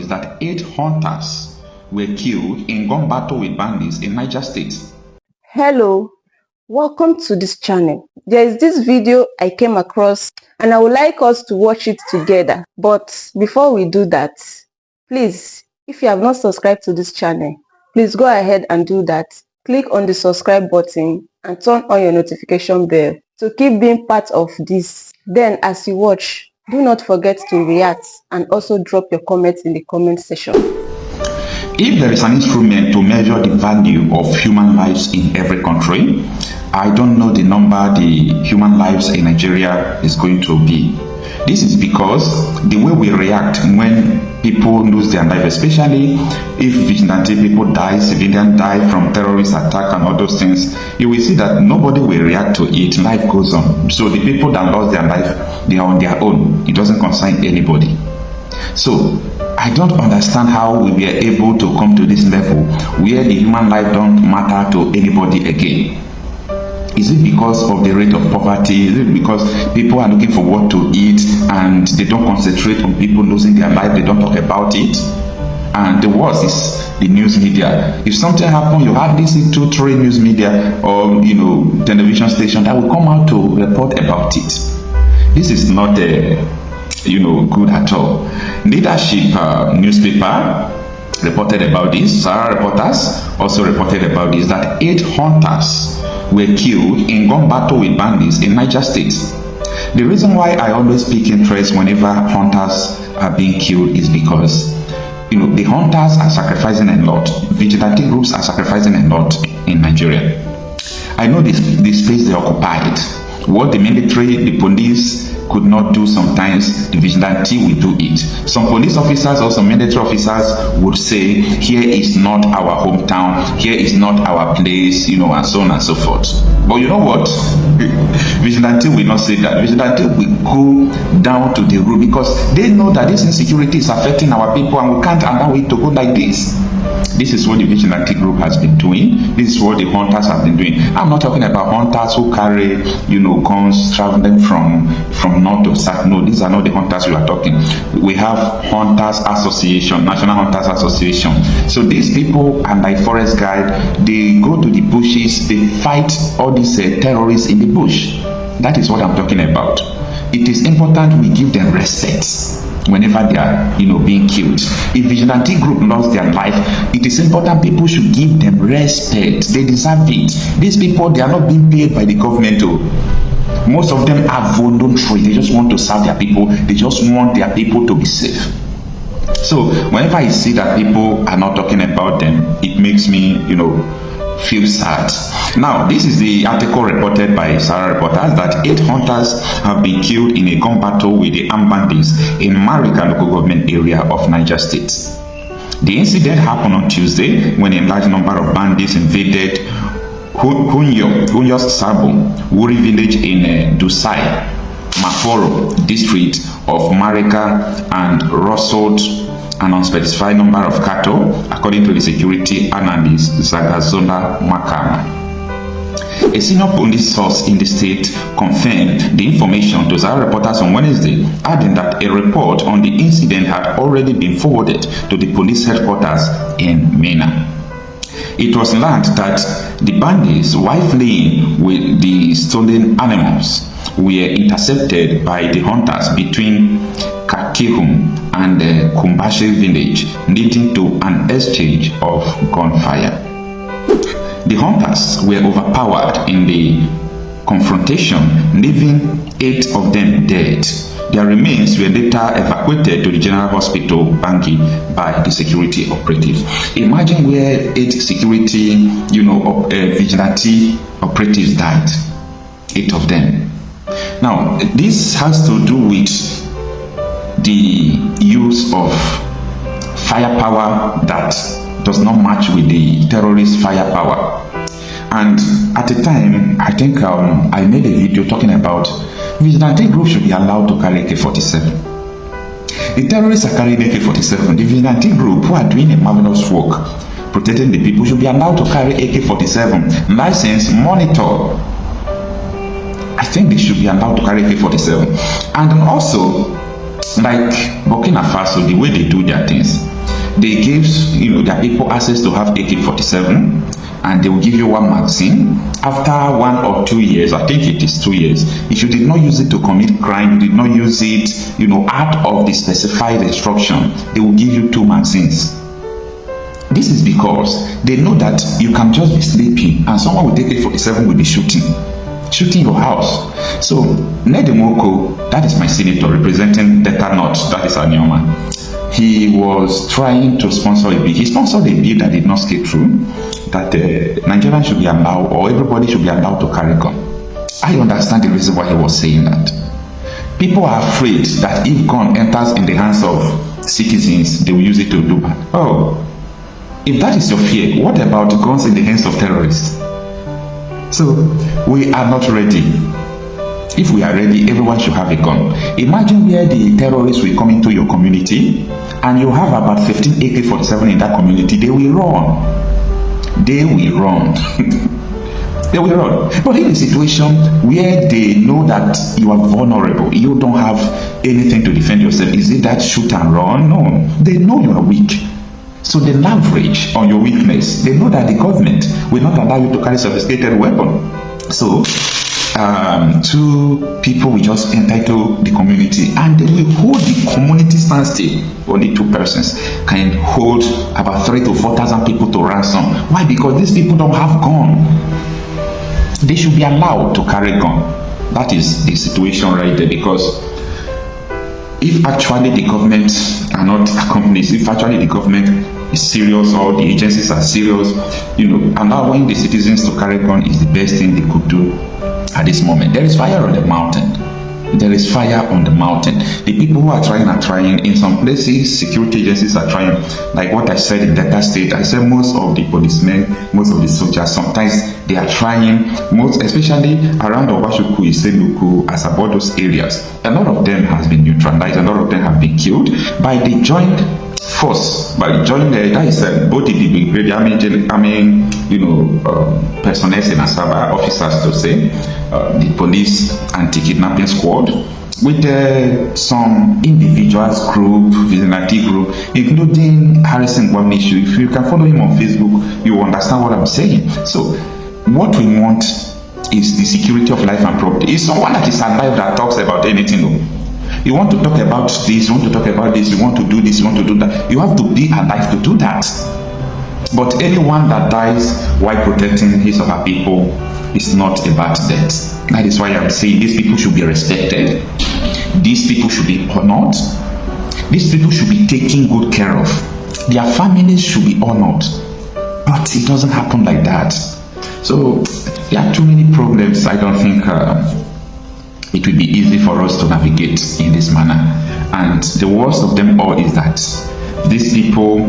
is that 8 hunters were killed in gun battle with bandits in Niger State. Hello, welcome to this channel. There is this video I came across and I would like us to watch it together. But before we do that, please, if you have not subscribed to this channel, please go ahead and do that. Click on the subscribe button and turn on your notification bell to keep being part of this. Then as you watch, do not forget to react and also drop your comments in the comment section. If there is an instrument to measure the value of human lives in every country, I don't know the number the human lives in Nigeria is going to be. This is because the way we react when people lose their life, especially if vigilante people die, civilians die from terrorist attack and all those things, you will see that nobody will react to it. Life goes on. So the people that lost their life, they are on their own. It doesn't concern anybody. So I don't understand how we were able to come to this level where the human life don't matter to anybody again. Is it because of the rate of poverty? Is it because people are looking for what to eat and they don't concentrate on people losing their life? They don't talk about it. And the worst is the news media. If something happens, you hardly see 2-3 news media or television station that will come out to report about it. This is not good at all. Leadership newspaper reported about this. Sarah Reporters also reported about this, that 8 hunters were killed in gun battle with bandits in Niger State. The reason why I always pick interest whenever hunters are being killed is because the hunters are sacrificing a lot. Vigilante groups are sacrificing a lot in Nigeria. I know this space they occupied. What the military, the police could not do sometimes, the vigilante will do it. Some police officers or some military officers would say, here is not our hometown, here is not our place, and so on and so forth. But you know what? Vigilante will not say that. Vigilante will go down to the root because they know that this insecurity is affecting our people and we can't allow it to go like this. This is what the vigilante group has been doing. This is what the hunters have been doing. I'm not talking about hunters who carry, guns traveling from north to south. No, these are not the hunters we are talking. We have Hunters Association, National Hunters Association. So these people and like forest guide, they go to the bushes, they fight all these terrorists in the bush. That is what I'm talking about. It is important we give them respect whenever they are being killed. If vigilante group lost their life, it is important people should give them respect. They deserve it. These people, they are not being paid by the government. Most of them are voluntary. They just want to serve their people. They just want their people to be safe. So whenever I see that people are not talking about them, it makes me feel sad. Now, this is the article reported by Sarah Reporters that 8 hunters have been killed in a gun battle with the armed bandits in Mariga local government area of Niger State. The incident happened on Tuesday when a large number of bandits invaded Hunyo's Sabo, Wuri village in Dusai, Maforo district of Mariga and rustled an unspecified number of cattle, according to the security analyst Zagazola Makama. A senior police source in the state confirmed the information to Zara Reporters on Wednesday, adding that a report on the incident had already been forwarded to the police headquarters in Mina. It was learned that the bandits, while fleeing with the stolen animals, were intercepted by the hunters between Kakihum and the Kumbashe village, leading to an exchange of gunfire. The hunters were overpowered in the confrontation, leaving 8 of them dead. Their remains were later evacuated to the General Hospital, Bangui, by the security operatives. Imagine where 8 security, vigilante operatives died. 8 of them. Now, this has to do with the use of firepower that does not match with the terrorist firepower. And at the time, I think I made a video talking about vigilante group should be allowed to carry AK-47. The terrorists are carrying AK-47. The vigilante group who are doing a marvelous work protecting the people should be allowed to carry AK-47. License, monitor. I think they should be allowed to carry AK-47. And also, like Burkina Faso, the way they do their things, They gave their people access to have AK-47, and they will give you one magazine. After 1 or 2 years, I think it is 2 years, if you did not use it to commit crime, you did not use it, out of the specified instruction, they will give you 2 magazines. This is because they know that you can just be sleeping and someone with AK-47 will be shooting your house. So Nedemoko, that is my senator representing Delta North, that is Anioma, he was trying to sponsor a bill. He sponsored a bill that did not skate through, that Nigerians should be allowed, or everybody should be allowed to carry gun. I understand the reason why he was saying that. People are afraid that if gun enters in the hands of citizens, they will use it to do bad. Oh, if that is your fear, what about guns in the hands of terrorists? So we are not ready. If we are ready, everyone should have a gun. Imagine where the terrorists will come into your community and you have about 15 AK-47 in that community. They will run. They will run. They will run. But in a situation where they know that you are vulnerable, you don't have anything to defend yourself, is it that shoot and run? No. They know you are weak. So they leverage on your weakness. They know that the government will not allow you to carry sophisticated weapon. So 2 people will just enter into the community and they will hold the community standstill. Only 2 persons can hold about 3,000 to 4,000 people to ransom. Why? Because these people don't have gun. They should be allowed to carry gun. That is the situation right there. Because if actually the government are not accomplished, if actually the government is serious or the agencies are serious, allowing the citizens to carry gun is the best thing they could do at this moment. There is fire on the mountain. There is fire on the mountain. The people who are trying. In some places, security agencies are trying. Like what I said in Delta State, I said most of the policemen, most of the soldiers, sometimes they are trying, most especially around Obashuku, Iseluku, Asabo, those areas. A lot of them has been neutralized. A lot of them have been killed by the joint force, by the joint, that is both the brigade army, personnel in Asaba, officers to say, the police anti-kidnapping squad, with some individuals group, vigilante group, including Harrison Gwamnishu. If you can follow him on Facebook, you will understand what I'm saying. So what we want is the security of life and property. It's someone that is alive that talks about anything. You want to talk about this, you want to talk about this, you want to do this, you want to do that. You have to be alive to do that. But anyone that dies while protecting his or her people is not a bad death. That is why I'm saying these people should be respected. These people should be honored. These people should be taken good care of. Their families should be honored. But it doesn't happen like that. So there are too many problems. I don't think it will be easy for us to navigate in this manner. And the worst of them all is that these people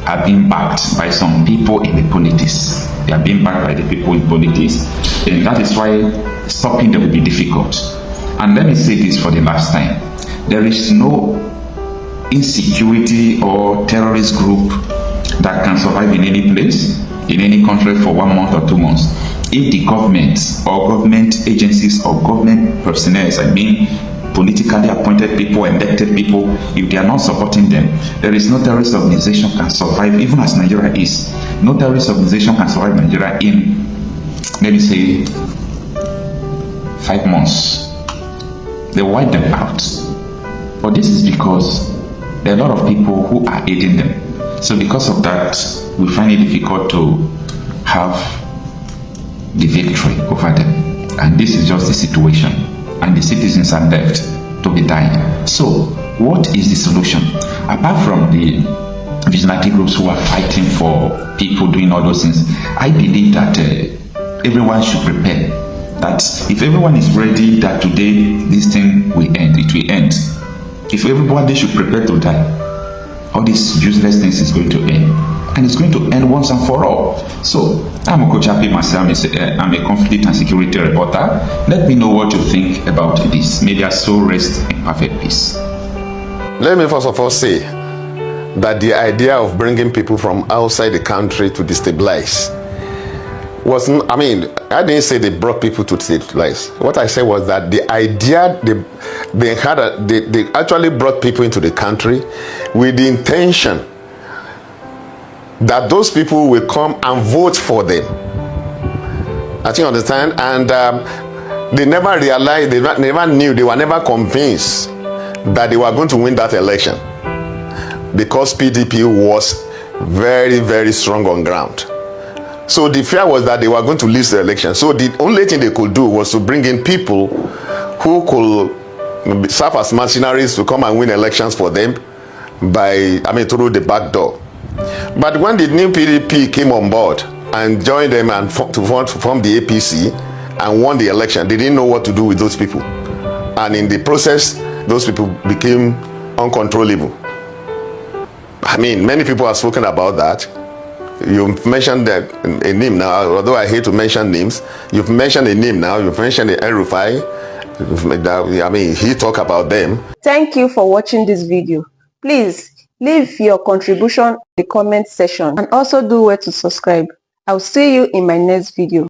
are being backed by some people in the politics. They are being backed by the people in politics, and that is why stopping them will be difficult. And let me say this for the last time. There is no insecurity or terrorist group that can survive in any place, in any country for 1 month or 2 months. If the government or government agencies or government personnel, I mean politically appointed people, elected people, if they are not supporting them, there is no terrorist organization can survive, even as Nigeria is. No terrorist organization can survive Nigeria in, let me say, 5 months. They wipe them out. But this is because there are a lot of people who are aiding them. So because of that, we find it difficult to have the victory over them. And this is just the situation. And the citizens are left to be dying. So what is the solution? Apart from the vigilante groups who are fighting for people doing all those things, I believe that everyone should prepare. That if everyone is ready that today this thing will end, it will end. If everybody should prepare to die, all these useless things is going to end. And it's going to end once and for all. So, I'm Okochapi myself. I'm a conflict and security reporter. Let me know what you think about this. May their soul rest in perfect peace. Let me first of all say that the idea of bringing people from outside the country to destabilize wasn't, I didn't say they brought people to destabilize. What I said was that the idea, they actually brought people into the country with the intention that those people will come and vote for them. I think you understand? And they never realized, they never knew, they were never convinced that they were going to win that election, because PDP was very, very strong on ground. So the fear was that they were going to lose the election. So the only thing they could do was to bring in people who could serve as mercenaries to come and win elections for them through the back door. But when the new PDP came on board and joined them and form the APC and won the election, they didn't know what to do with those people. And in the process, those people became uncontrollable. I mean, many people have spoken about that. You've mentioned a name now, although I hate to mention names. You've mentioned a name now. You've mentioned El-Rufai. I mean, he talked about them. Thank you for watching this video. Please leave your contribution in the comment section and also do well to subscribe. I'll see you in my next video.